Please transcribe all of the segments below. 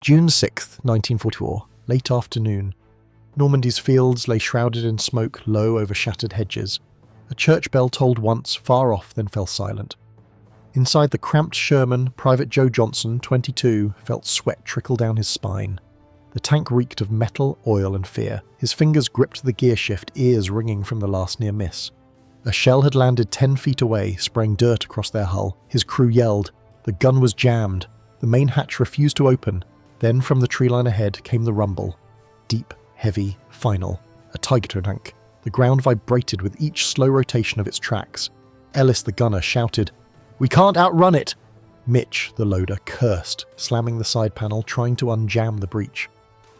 June 6th, 1944, late afternoon. Normandy's fields lay shrouded in smoke low over shattered hedges. A church bell tolled once, far off, then fell silent. Inside the cramped Sherman, Private Joe Johnson, 22, felt sweat trickle down his spine. The tank reeked of metal, oil and fear. His fingers gripped the gear shift, ears ringing from the last near miss. A shell had landed 10 feet away, spraying dirt across their hull. His crew yelled. The gun was jammed. The main hatch refused to open. Then from the tree line ahead came the rumble. Deep, heavy, final. A Tiger tank. The ground vibrated with each slow rotation of its tracks. Ellis, the gunner, shouted, "We can't outrun it!" Mitch, the loader, cursed, slamming the side panel, trying to unjam the breach.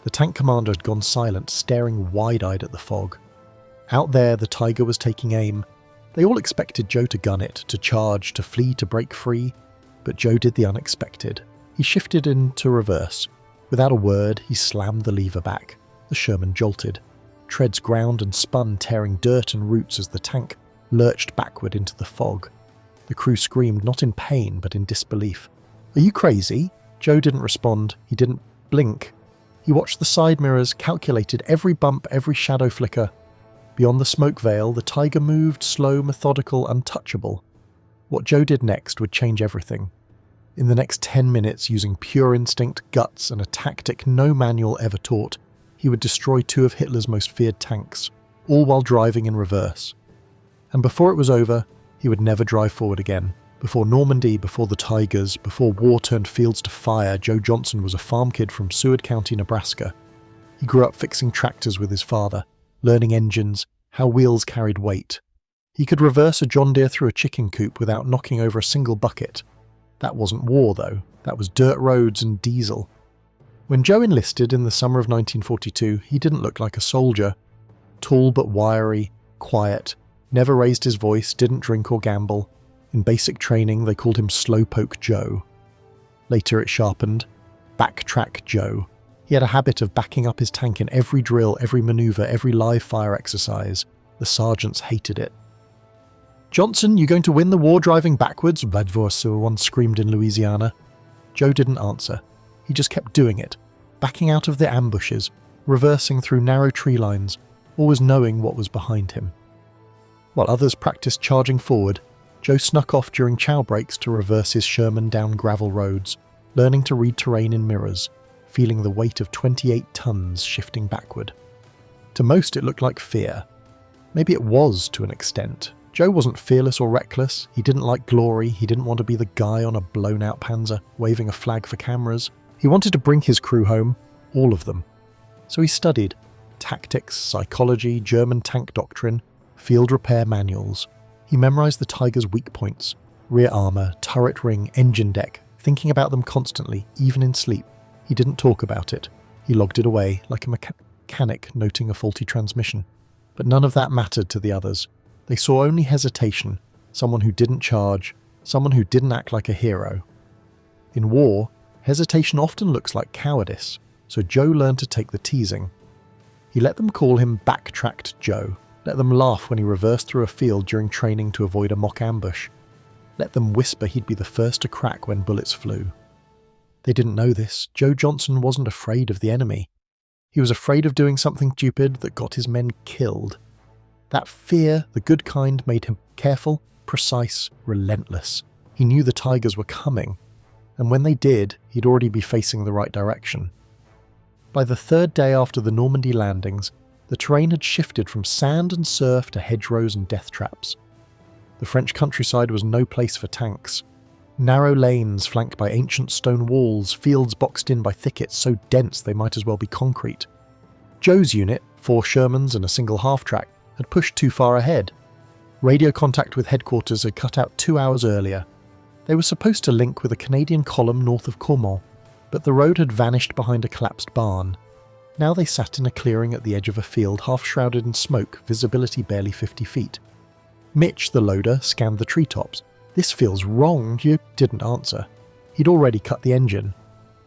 The tank commander had gone silent, staring wide-eyed at the fog. Out there, the Tiger was taking aim. They all expected Joe to gun it, to charge, to flee, to break free. But Joe did the unexpected. He shifted into reverse. Without a word, he slammed the lever back. The Sherman jolted. Treads ground and spun, tearing dirt and roots as the tank lurched backward into the fog. The crew screamed, not in pain, but in disbelief. "Are you crazy?" Joe didn't respond. He didn't blink. He watched the side mirrors, calculated every bump, every shadow flicker. Beyond the smoke veil, the Tiger moved, slow, methodical, untouchable. What Joe did next would change everything. In the next 10 minutes, using pure instinct, guts, and a tactic no manual ever taught, he would destroy 2 of Hitler's most feared tanks, all while driving in reverse. And before it was over, he would never drive forward again. Before Normandy, before the Tigers, before war turned fields to fire, Joe Johnson was a farm kid from Seward County, Nebraska. He grew up fixing tractors with his father, learning engines, how wheels carried weight. He could reverse a John Deere through a chicken coop without knocking over a single bucket. That wasn't war, though. That was dirt roads and diesel. When Joe enlisted in the summer of 1942, he didn't look like a soldier. Tall but wiry, quiet, never raised his voice, didn't drink or gamble. In basic training, they called him Slowpoke Joe. Later it sharpened, Backtrack Joe. He had a habit of backing up his tank in every drill, every maneuver, every live fire exercise. The sergeants hated it. "Johnson, you going to win the war driving backwards?" Vadvorsu once screamed in Louisiana. Joe didn't answer. He just kept doing it, backing out of the ambushes, reversing through narrow tree lines, always knowing what was behind him. While others practiced charging forward, Joe snuck off during chow breaks to reverse his Sherman down gravel roads, learning to read terrain in mirrors, feeling the weight of 28 tons shifting backward. To most it looked like fear. Maybe it was to an extent. Joe wasn't fearless or reckless. He didn't like glory. He didn't want to be the guy on a blown-out Panzer, waving a flag for cameras. He wanted to bring his crew home, all of them. So he studied tactics, psychology, German tank doctrine, field repair manuals. He memorized the Tiger's weak points, rear armor, turret ring, engine deck, thinking about them constantly, even in sleep. He didn't talk about it. He logged it away, like a mechanic noting a faulty transmission. But none of that mattered to the others. They saw only hesitation, someone who didn't charge, someone who didn't act like a hero. In war, hesitation often looks like cowardice, so Joe learned to take the teasing. He let them call him Backtracked Joe, let them laugh when he reversed through a field during training to avoid a mock ambush, let them whisper he'd be the first to crack when bullets flew. They didn't know this. Joe Johnson wasn't afraid of the enemy. He was afraid of doing something stupid that got his men killed. That fear, the good kind, made him careful, precise, relentless. He knew the Tigers were coming, and when they did, he'd already be facing the right direction. By the 3rd day after the Normandy landings, the terrain had shifted from sand and surf to hedgerows and death traps. The French countryside was no place for tanks. Narrow lanes flanked by ancient stone walls, fields boxed in by thickets so dense they might as well be concrete. Joe's unit, 4 Shermans and a single half-track, had pushed too far ahead. Radio contact with headquarters had cut out 2 hours earlier. They were supposed to link with a Canadian column north of Caumont, but the road had vanished behind a collapsed barn. Now they sat in a clearing at the edge of a field half shrouded in smoke, visibility barely 50 feet. Mitch, the loader, scanned the treetops. "This feels wrong," Joe didn't answer. He'd already cut the engine.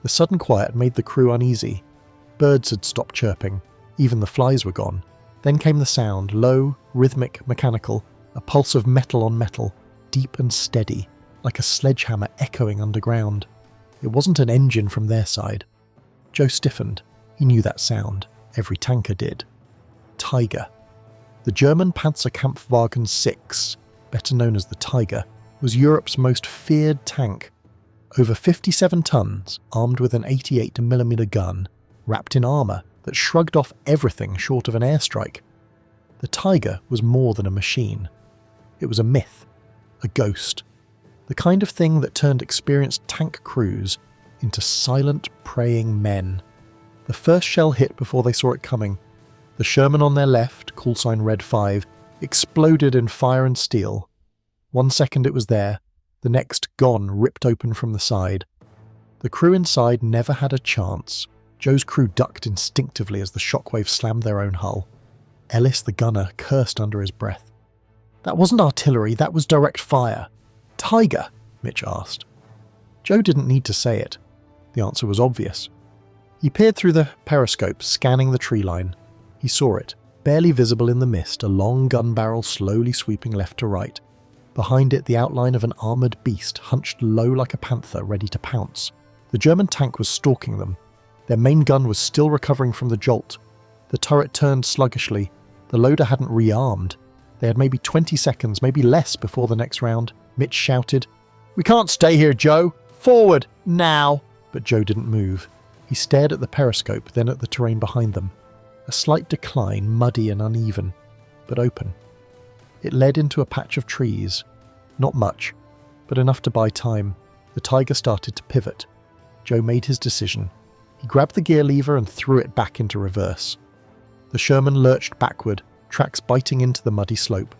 The sudden quiet made the crew uneasy. Birds had stopped chirping. Even the flies were gone. Then came the sound, low, rhythmic, mechanical, a pulse of metal on metal, deep and steady, like a sledgehammer echoing underground. It wasn't an engine from their side. Joe stiffened. He knew that sound. Every tanker did. Tiger. The German Panzerkampfwagen 6, better known as the Tiger, was Europe's most feared tank. Over 57 tons, armed with an 88mm gun, wrapped in armour that shrugged off everything short of an airstrike. The Tiger was more than a machine. It was a myth, a ghost, the kind of thing that turned experienced tank crews into silent, praying men. The first shell hit before they saw it coming. The Sherman on their left, callsign Red 5, exploded in fire and steel. 1 second it was there, the next gone, ripped open from the side. The crew inside never had a chance. Joe's crew ducked instinctively as the shockwave slammed their own hull. Ellis, the gunner, cursed under his breath. "That wasn't artillery, that was direct fire." "Tiger?" Mitch asked. Joe didn't need to say it. The answer was obvious. He peered through the periscope, scanning the tree line. He saw it, barely visible in the mist, a long gun barrel slowly sweeping left to right. Behind it, the outline of an armoured beast hunched low like a panther, ready to pounce. The German tank was stalking them. Their main gun was still recovering from the jolt. The turret turned sluggishly. The loader hadn't rearmed. They had maybe 20 seconds, maybe less, before the next round. Mitch shouted, "We can't stay here, Joe! Forward! Now!" But Joe didn't move. He stared at the periscope, then at the terrain behind them. A slight decline, muddy and uneven, but open. It led into a patch of trees. Not much, but enough to buy time. The Tiger started to pivot. Joe made his decision. He grabbed the gear lever and threw it back into reverse. The Sherman lurched backward, tracks biting into the muddy slope.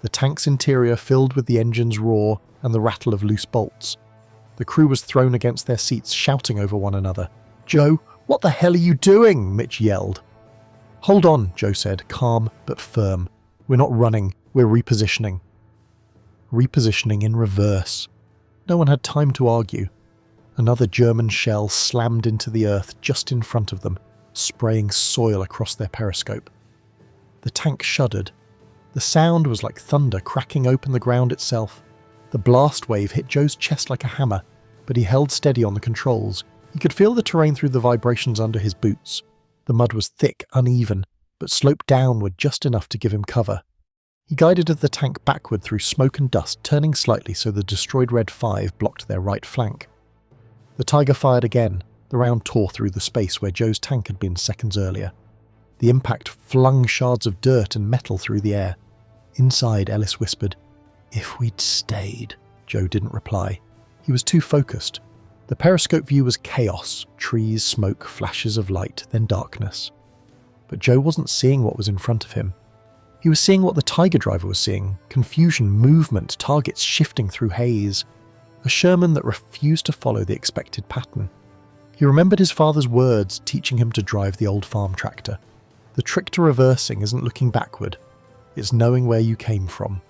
The tank's interior filled with the engine's roar and the rattle of loose bolts. The crew was thrown against their seats, shouting over one another. "Joe, what the hell are you doing?" Mitch yelled. "Hold on," Joe said, calm but firm. "We're not running, we're repositioning." Repositioning in reverse. No one had time to argue. Another German shell slammed into the earth just in front of them, spraying soil across their periscope. The tank shuddered. The sound was like thunder cracking open the ground itself. The blast wave hit Joe's chest like a hammer, but he held steady on the controls. He could feel the terrain through the vibrations under his boots. The mud was thick, uneven, but sloped downward just enough to give him cover. He guided the tank backward through smoke and dust, turning slightly so the destroyed Red 5 blocked their right flank. The Tiger fired again. The round tore through the space where Joe's tank had been seconds earlier. The impact flung shards of dirt and metal through the air. Inside, Ellis whispered, "If we'd stayed." Joe didn't reply. He was too focused. The periscope view was chaos, trees, smoke, flashes of light, then darkness. But Joe wasn't seeing what was in front of him. He was seeing what the Tiger driver was seeing, confusion, movement, targets shifting through haze. A Sherman that refused to follow the expected pattern. He remembered his father's words teaching him to drive the old farm tractor. The trick to reversing isn't looking backward, it's knowing where you came from.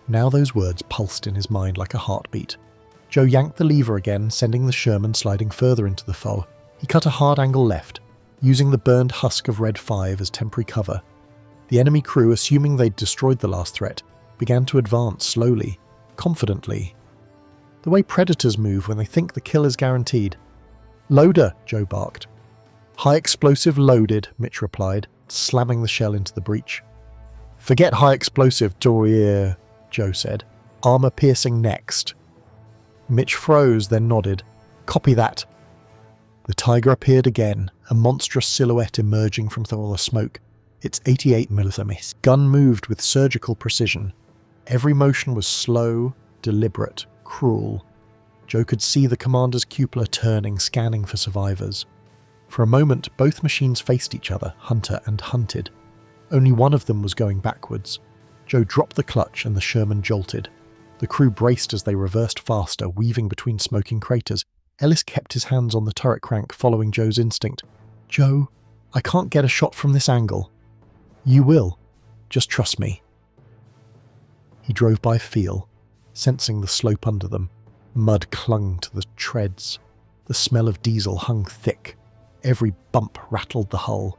Now those words pulsed in his mind like a heartbeat. Joe yanked the lever again, sending the Sherman sliding further into the foe. He cut a hard angle left, using the burned husk of Red 5 as temporary cover. The enemy crew, assuming they'd destroyed the last threat, began to advance slowly, confidently. The way predators move when they think the kill is guaranteed. "Loader," Joe barked. "High explosive loaded," Mitch replied, slamming the shell into the breach. "Forget high explosive, Dorier," Joe said. "Armor piercing next." Mitch froze, then nodded. "Copy that." The Tiger appeared again, a monstrous silhouette emerging from all the smoke. Its 88mm gun moved with surgical precision. Every motion was slow, deliberate, cruel. Joe could see the commander's cupola turning, scanning for survivors. For a moment, both machines faced each other, hunter and hunted. Only one of them was going backwards. Joe dropped the clutch and the Sherman jolted. The crew braced as they reversed faster, weaving between smoking craters. Ellis kept his hands on the turret crank, following Joe's instinct. "Joe, I can't get a shot from this angle." "You will. Just trust me." He drove by feel, sensing the slope under them. Mud clung to the treads. The smell of diesel hung thick. Every bump rattled the hull.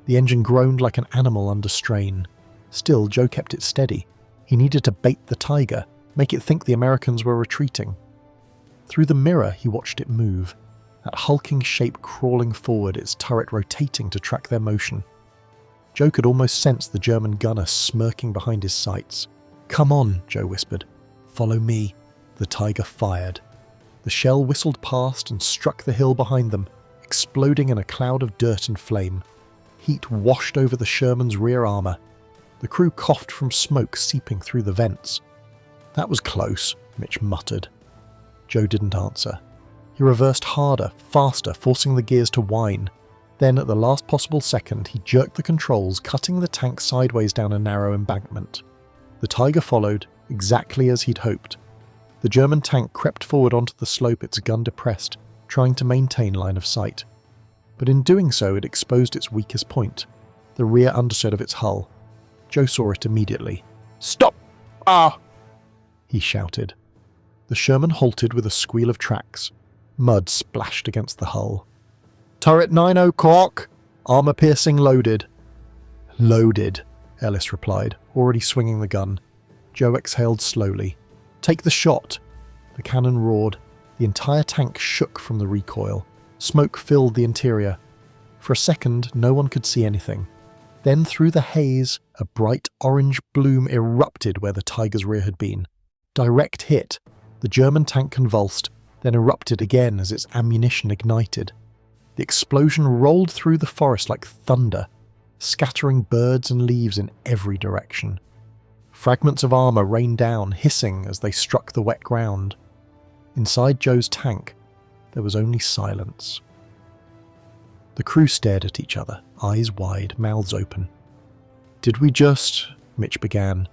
The engine groaned like an animal under strain. Still, Joe kept it steady. He needed to bait the Tiger, make it think the Americans were retreating. Through the mirror, he watched it move. that hulking shape crawling forward, its turret rotating to track their motion. Joe could almost sense the German gunner smirking behind his sights. "Come on," Joe whispered. "Follow me." The Tiger fired. The shell whistled past and struck the hill behind them, exploding in a cloud of dirt and flame. Heat washed over the Sherman's rear armour. The crew coughed from smoke seeping through the vents. "That was close," Mitch muttered. Joe didn't answer. He reversed harder, faster, forcing the gears to whine. Then, at the last possible second, he jerked the controls, cutting the tank sideways down a narrow embankment. The Tiger followed, exactly as he'd hoped. The German tank crept forward onto the slope, its gun depressed, trying to maintain line of sight. But in doing so, it exposed its weakest point, the rear underside of its hull. Joe saw it immediately. "Stop! Ah!" he shouted. The Sherman halted with a squeal of tracks. Mud splashed against the hull. "Turret 9-0 cock! Armor-piercing loaded." "Loaded," Ellis replied, already swinging the gun. Joe exhaled slowly. "Take the shot." The cannon roared. The entire tank shook from the recoil. Smoke filled the interior. For a second, no one could see anything. Then through the haze, a bright orange bloom erupted where the Tiger's rear had been. Direct hit. The German tank convulsed, then erupted again as its ammunition ignited. The explosion rolled through the forest like thunder, scattering birds and leaves in every direction. Fragments of armour rained down, hissing as they struck the wet ground. Inside Joe's tank, there was only silence. The crew stared at each other, eyes wide, mouths open. "Did we just—" Mitch began.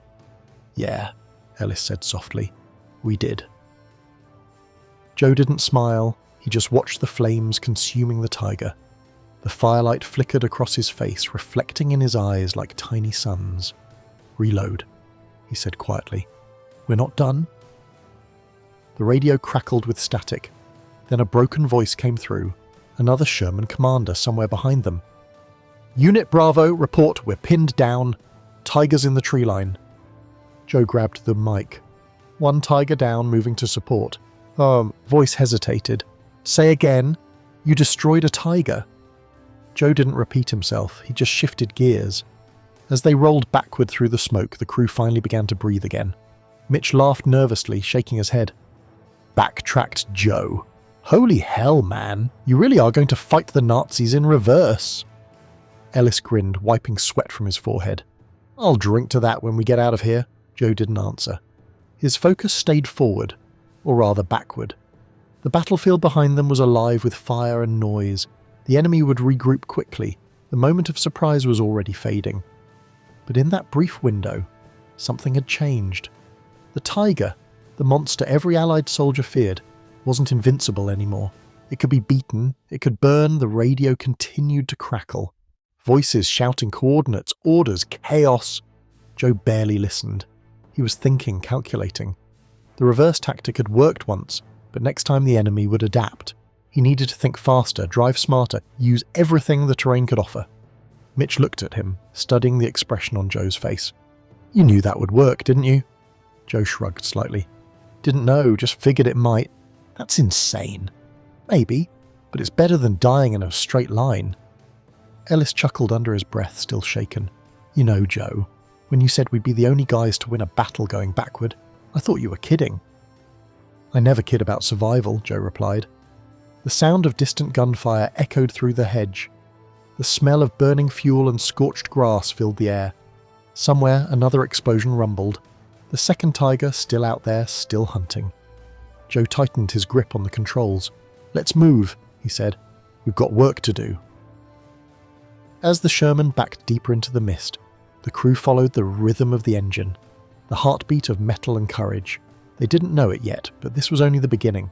"Yeah," Ellis said softly. "We did." Joe didn't smile. He just watched the flames consuming the Tiger. The firelight flickered across his face, reflecting in his eyes like tiny suns. "Reload," he said quietly. "We're not done." The radio crackled with static. Then a broken voice came through. Another Sherman commander somewhere behind them. "Unit Bravo, report we're pinned down. Tigers in the tree line." Joe grabbed the mic. "One Tiger down, moving to support." Voice hesitated. "Say again. You destroyed a Tiger." Joe didn't repeat himself. He just shifted gears. As they rolled backward through the smoke, the crew finally began to breathe again. Mitch laughed nervously, shaking his head. Backtracked Joe. "Holy hell, man. You really are going to fight the Nazis in reverse." Ellis grinned, wiping sweat from his forehead. "I'll drink to that when we get out of here." Joe didn't answer. His focus stayed forward, or rather backward. The battlefield behind them was alive with fire and noise. The enemy would regroup quickly. The moment of surprise was already fading. But in that brief window, something had changed. The Tiger, the monster every Allied soldier feared, wasn't invincible anymore. It could be beaten, it could burn, the radio continued to crackle. Voices shouting coordinates, orders, chaos. Joe barely listened. He was thinking, calculating. The reverse tactic had worked once, but next time the enemy would adapt. He needed to think faster, drive smarter, use everything the terrain could offer. Mitch looked at him, studying the expression on Joe's face. "You knew that would work, didn't you?" Joe shrugged slightly. "Didn't know, just figured it might." "That's insane." "Maybe, but it's better than dying in a straight line." Ellis chuckled under his breath, still shaken. "You know, Joe, when you said we'd be the only guys to win a battle going backward, I thought you were kidding." "I never kid about survival," Joe replied. The sound of distant gunfire echoed through the hedge. The smell of burning fuel and scorched grass filled the air. Somewhere another explosion rumbled. The second Tiger still out there, still hunting. Joe tightened his grip on the controls. "Let's move," he said. "We've got work to do." As the Sherman backed deeper into the mist, the crew followed the rhythm of the engine, the heartbeat of metal and courage. They didn't know it yet, but this was only the beginning.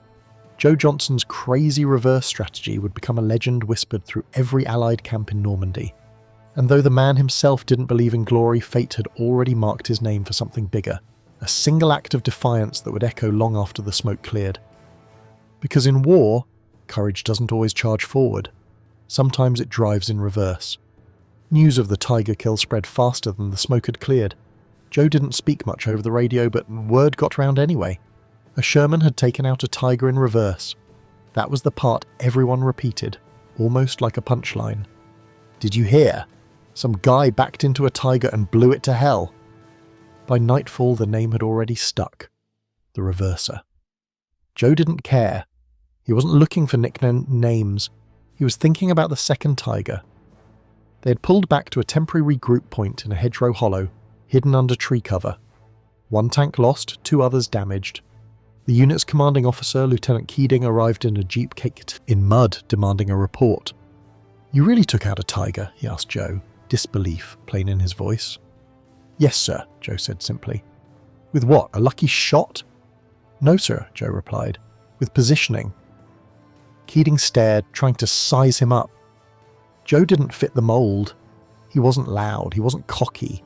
Joe Johnston's crazy reverse strategy would become a legend whispered through every Allied camp in Normandy. And though the man himself didn't believe in glory, fate had already marked his name for something bigger, a single act of defiance that would echo long after the smoke cleared. Because in war, courage doesn't always charge forward. Sometimes it drives in reverse. News of the Tiger kill spread faster than the smoke had cleared. Joe didn't speak much over the radio, but word got round anyway. A Sherman had taken out a Tiger in reverse. That was the part everyone repeated, almost like a punchline. "Did you hear? Some guy backed into a tiger and blew it to hell." By nightfall, the name had already stuck. The Reverser. Joe didn't care. He wasn't looking for nickname names. He was thinking about the second tiger. They had pulled back to a temporary regroup point in a hedgerow hollow, hidden under tree cover. One tank lost, 2 others damaged. The unit's commanding officer, Lieutenant Keating, arrived in a jeep caked in mud, demanding a report. "You really took out a tiger?" he asked Joe, disbelief plain in his voice. "Yes, sir," Joe said simply. "With what, a lucky shot?" "No, sir," Joe replied. "With positioning." Keating stared, trying to size him up. Joe didn't fit the mould. He wasn't loud, he wasn't cocky.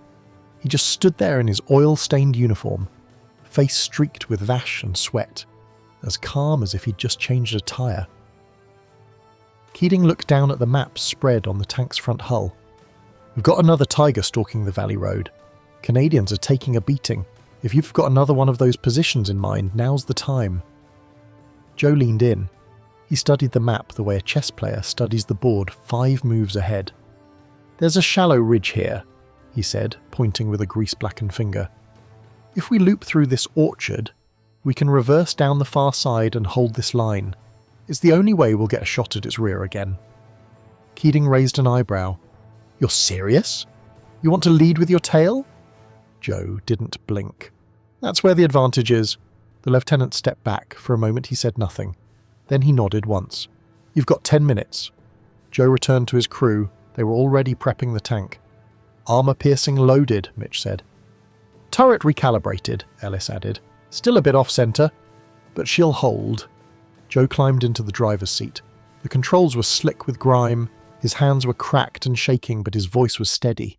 He just stood there in his oil-stained uniform, face streaked with vash and sweat, as calm as if he'd just changed a tyre. Keating looked down at the map spread on the tank's front hull. "We've got another tiger stalking the valley road. Canadians are taking a beating. If you've got another one of those positions in mind, now's the time." Joe leaned in. He studied the map the way a chess player studies the board 5 moves ahead. "There's a shallow ridge here," he said, pointing with a grease-blackened finger. "If we loop through this orchard, we can reverse down the far side and hold this line. It's the only way we'll get a shot at its rear again." Keating raised an eyebrow. "You're serious? You want to lead with your tail?" Joe didn't blink. "That's where the advantage is." The lieutenant stepped back. For a moment he said nothing. Then he nodded once. "You've got 10 minutes. Joe returned to his crew. They were already prepping the tank. "Armor-piercing loaded," Mitch said. "Turret recalibrated," Ellis added. "Still a bit off-center, but she'll hold." Joe climbed into the driver's seat. The controls were slick with grime. His hands were cracked and shaking, but his voice was steady.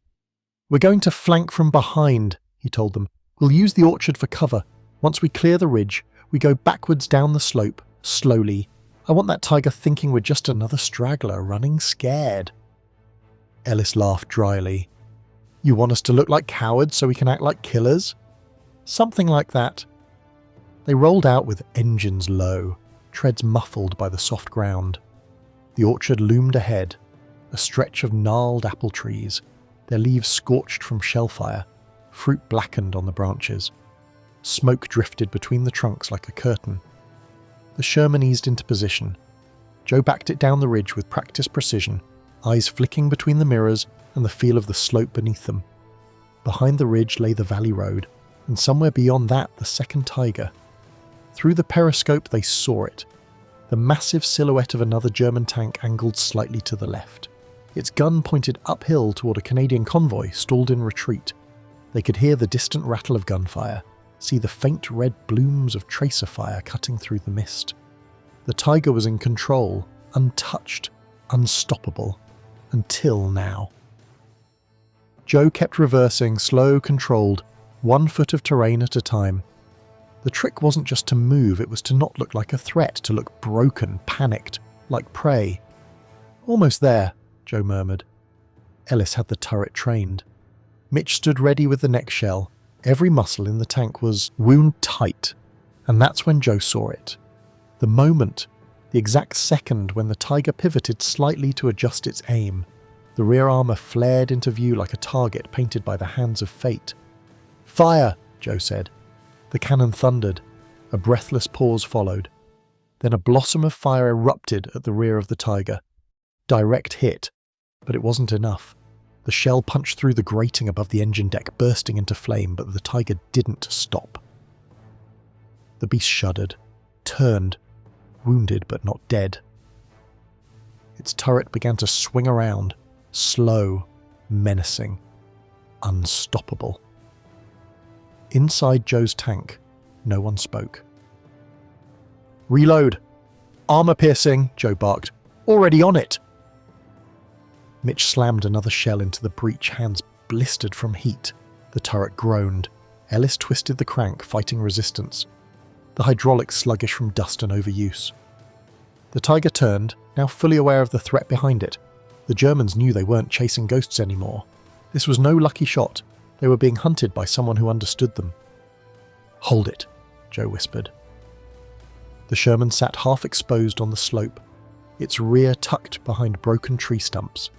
"We're going to flank from behind," he told them. "We'll use the orchard for cover. Once we clear the ridge, we go backwards down the slope, slowly. I want that tiger thinking we're just another straggler running scared." Ellis laughed dryly. "You want us to look like cowards so we can act like killers?" "Something like that." They rolled out with engines low, treads muffled by the soft ground. The orchard loomed ahead, a stretch of gnarled apple trees, their leaves scorched from shellfire, fruit blackened on the branches. Smoke drifted between the trunks like a curtain. The Sherman eased into position. Joe backed it down the ridge with practiced precision, eyes flicking between the mirrors and the feel of the slope beneath them. Behind the ridge lay the valley road, and somewhere beyond that the second tiger. Through the periscope they saw it, the massive silhouette of another German tank angled slightly to the left. Its gun pointed uphill toward a Canadian convoy stalled in retreat. They could hear the distant rattle of gunfire, see the faint red blooms of tracer fire cutting through the mist. The tiger was in control, untouched, unstoppable, until now. Joe kept reversing, slow, controlled, 1 foot of terrain at a time. The trick wasn't just to move, it was to not look like a threat, to look broken, panicked, like prey. "Almost there," Joe murmured. Ellis had the turret trained. Mitch stood ready with the next shell. Every muscle in the tank was wound tight, and that's when Joe saw it. The moment, the exact second when the tiger pivoted slightly to adjust its aim. The rear armor flared into view like a target painted by the hands of fate. "Fire!" Joe said. The cannon thundered. A breathless pause followed. Then a blossom of fire erupted at the rear of the tiger. Direct hit, but it wasn't enough. The shell punched through the grating above the engine deck, bursting into flame, but the tiger didn't stop. The beast shuddered, turned, wounded but not dead. Its turret began to swing around, slow, menacing, unstoppable. Inside Joe's tank, no one spoke. "Reload! Armor piercing!" Joe barked. "Already on it!" Mitch slammed another shell into the breech, hands blistered from heat. The turret groaned. Ellis twisted the crank, fighting resistance. The hydraulics sluggish from dust and overuse. The tiger turned, now fully aware of the threat behind it. The Germans knew they weren't chasing ghosts anymore. This was no lucky shot. They were being hunted by someone who understood them. "Hold it," Joe whispered. The Sherman sat half exposed on the slope, its rear tucked behind broken tree stumps,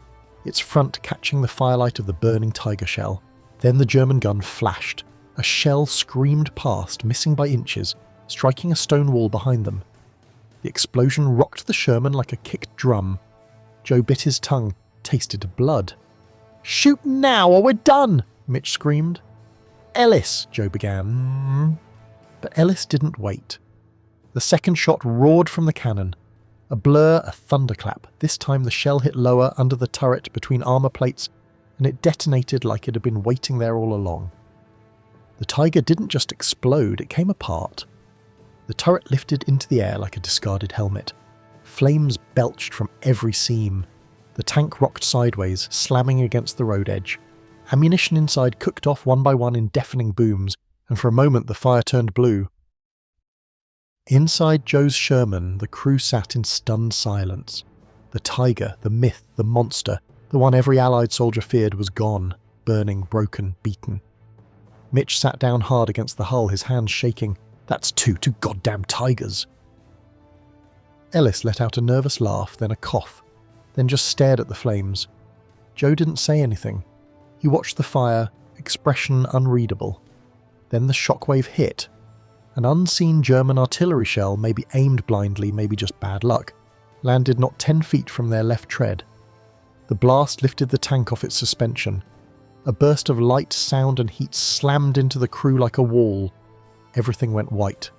its front catching the firelight of the burning tiger shell. Then the German gun flashed. A shell screamed past, missing by inches, striking a stone wall behind them. The explosion rocked the Sherman like a kicked drum. Joe bit his tongue, tasted blood. "Shoot now or we're done!" Mitch screamed. "Ellis," Joe began. But Ellis didn't wait. The second shot roared from the cannon. A blur, a thunderclap. This time the shell hit lower under the turret between armor plates, and it detonated like it had been waiting there all along. The Tiger didn't just explode, it came apart. The turret lifted into the air like a discarded helmet. Flames belched from every seam. The tank rocked sideways, slamming against the road edge. Ammunition inside cooked off one by one in deafening booms, and for a moment the fire turned blue. Inside Joe's Sherman, the crew sat in stunned silence. The Tiger, the myth, the monster, the one every Allied soldier feared, was gone, burning, broken, beaten. Mitch sat down hard against the hull, his hands shaking. "That's two goddamn Tigers." Ellis let out a nervous laugh, then a cough, then just stared at the flames. Joe didn't say anything. He watched the fire, expression unreadable. Then the shockwave hit. An unseen German artillery shell, maybe aimed blindly, maybe just bad luck, landed not 10 feet from their left tread. The blast lifted the tank off its suspension. A burst of light, sound and heat slammed into the crew like a wall. Everything went white.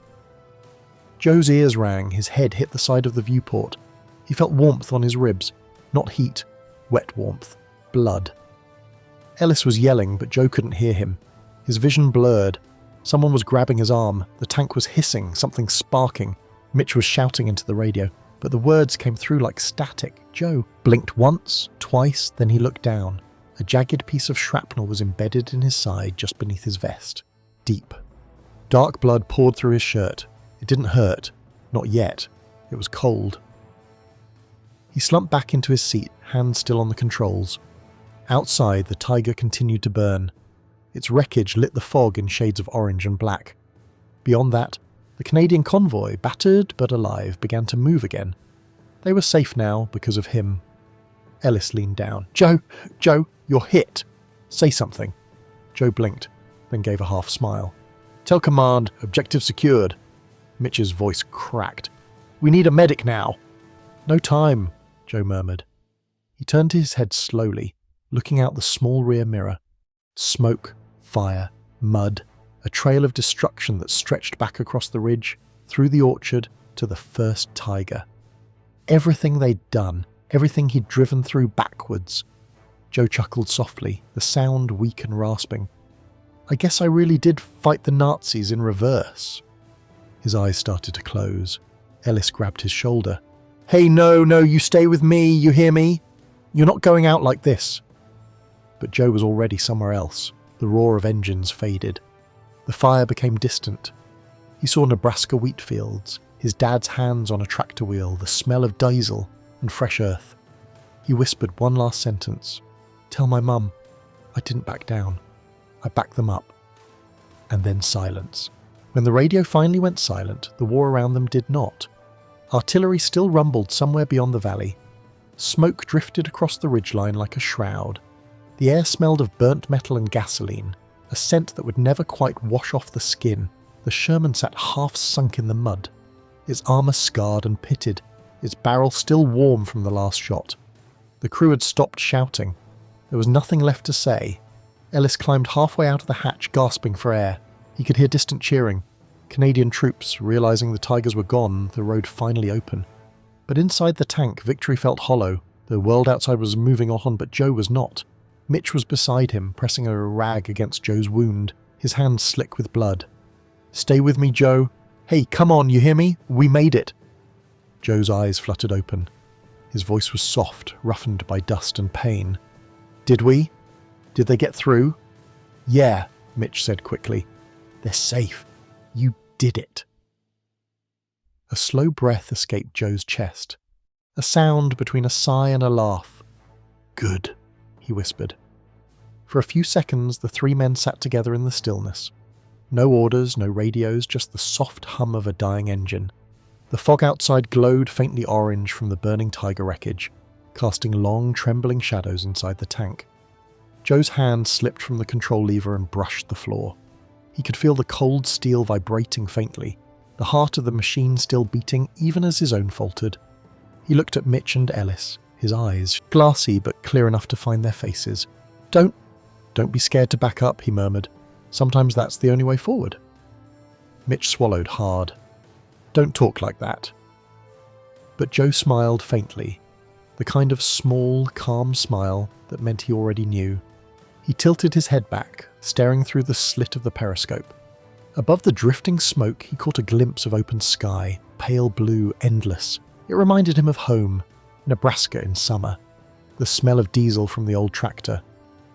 Joe's ears rang, his head hit the side of the viewport. He felt warmth on his ribs. Not heat, wet warmth. Blood. Ellis was yelling, but Joe couldn't hear him. His vision blurred. Someone was grabbing his arm. The tank was hissing, something sparking. Mitch was shouting into the radio, but the words came through like static. Joe blinked once, twice, then he looked down. A jagged piece of shrapnel was embedded in his side just beneath his vest. Deep. Dark blood poured through his shirt. It didn't hurt. Not yet. It was cold. He slumped back into his seat, hands still on the controls. Outside, the Tiger continued to burn. Its wreckage lit the fog in shades of orange and black. Beyond that, the Canadian convoy, battered but alive, began to move again. They were safe now because of him. Ellis leaned down. Joe, you're hit. Say something." Joe blinked, then gave a half smile. "Tell command, objective secured." Mitch's voice cracked. "We need a medic now." "No time," Joe murmured. He turned his head slowly, looking out the small rear mirror. Smoke, fire, mud, a trail of destruction that stretched back across the ridge, through the orchard, to the first Tiger. Everything they'd done, everything he'd driven through backwards. Joe chuckled softly, the sound weak and rasping. "I guess I really did fight the Nazis in reverse." His eyes started to close. Ellis grabbed his shoulder. "Hey, no, you stay with me, you hear me? You're not going out like this." But Joe was already somewhere else. The roar of engines faded. The fire became distant. He saw Nebraska wheat fields, his dad's hands on a tractor wheel, the smell of diesel and fresh earth. He whispered one last sentence. "Tell my mum, I didn't back down. I backed them up." And then silence. When the radio finally went silent, the war around them did not. Artillery still rumbled somewhere beyond the valley. Smoke drifted across the ridgeline like a shroud. The air smelled of burnt metal and gasoline, a scent that would never quite wash off the skin. The Sherman sat half sunk in the mud, its armour scarred and pitted, its barrel still warm from the last shot. The crew had stopped shouting. There was nothing left to say. Ellis climbed halfway out of the hatch, gasping for air. He could hear distant cheering. Canadian troops, realising the Tigers were gone, the road finally open. But inside the tank, victory felt hollow. The world outside was moving on, but Joe was not. Mitch was beside him, pressing a rag against Joe's wound, his hands slick with blood. "Stay with me, Joe. Hey, come on, you hear me? We made it." Joe's eyes fluttered open. His voice was soft, roughened by dust and pain. "Did we? Did they get through?" "Yeah," Mitch said quickly. "They're safe. You did it." A slow breath escaped Joe's chest. A sound between a sigh and a laugh. "Good," he whispered. For a few seconds, the three men sat together in the stillness. No orders, no radios, just the soft hum of a dying engine. The fog outside glowed faintly orange from the burning Tiger wreckage, casting long, trembling shadows inside the tank. Joe's hand slipped from the control lever and brushed the floor. He could feel the cold steel vibrating faintly, the heart of the machine still beating even as his own faltered. He looked at Mitch and Ellis, his eyes glassy but clear enough to find their faces. Don't be scared to back up," he murmured. "Sometimes that's the only way forward." Mitch swallowed hard. "Don't talk like that." But Joe smiled faintly, the kind of small, calm smile that meant he already knew. He tilted his head back, staring through the slit of the periscope. Above the drifting smoke, he caught a glimpse of open sky, pale blue, endless. It reminded him of home, Nebraska in summer. The smell of diesel from the old tractor,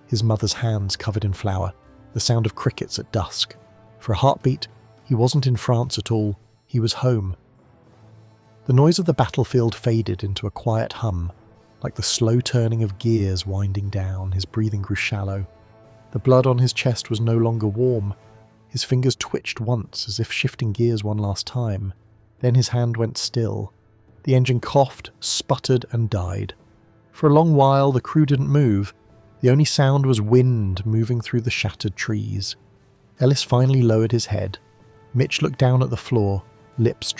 his mother's hands covered in flour, the sound of crickets at dusk. For a heartbeat, he wasn't in France at all, he was home. The noise of the battlefield faded into a quiet hum, like the slow turning of gears winding down. His breathing grew shallow. The blood on his chest was no longer warm. His fingers twitched once, as if shifting gears one last time. Then his hand went still. The engine coughed, sputtered, and died. For a long while, the crew didn't move. The only sound was wind moving through the shattered trees. Ellis finally lowered his head. Mitch looked down at the floor, lips